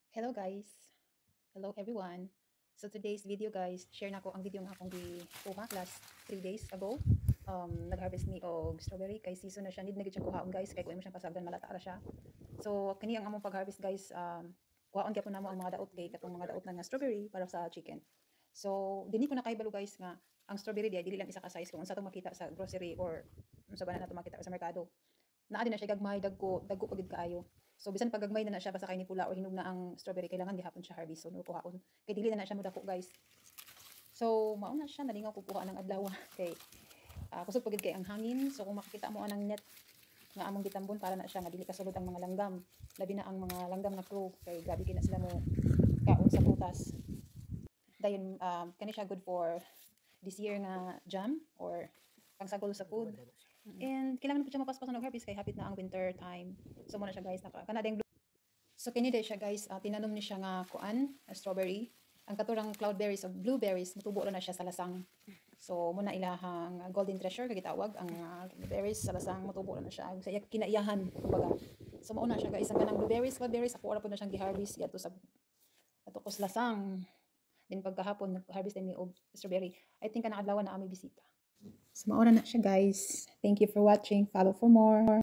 Hello guys. Hello everyone. So today's video guys, share na ko ang video nga akong gikuha last 3 days ago. Nag-harvest ni og strawberry kay season na siya. Need na gid siya kuhaon guys kay kuno mo siyang pasagdan malata ra siya. So kani ang among pag-harvest guys, kuhaon gyapon namo ang mga daot kay katong mga daot na nga strawberry para sa chicken. So dinhi ko na kaibalo guys nga ang strawberry dili lang isa ka size kung unsa tong makita sa grocery or unsa ba na nato makita sa merkado. Naa din na siya gagmay dagko pagid kaayo. So bisan pag gagmay na siya basta kay ni pula or hinog na ang strawberry kailangan gihapon siya harvest so kuhaon. Kay dili na siya mo dako guys. So mao na siya nalingaw ko kuha ng adlaw kay kusog pagid kay ang hangin. So kung makikita mo anang net nga among gitambon para na siya nga dili kasulod ang mga langgam. Labi na ang mga langgam na crow kay grabe kina sila mo kaon sa prutas. Dayon kani siya good for this year nga jam or pangsagol sa food. And kailangan ko siya mapaspasan og harvest kay hapit na ang winter time. So mo na siya guys kana ding so kini day siya guys tinanom ni siya nga kuan strawberry. Ang katurang cloudberries o blueberries mutubo na siya sa lasang. So muna ilahang golden treasure kay gitawag ang berries sa lasang mutubo na siya sa kinaiyahan kumbaga. So mao na siya guys ang kanang blueberries cloudberries ako ra pud na siyang gi-harvest ato sa ato kos lasang. Then pagkahapon nag-harvest din mi og strawberry. I think kana adlaw na ami bisita. So maura na siya guys. Thank you for watching. Follow for more.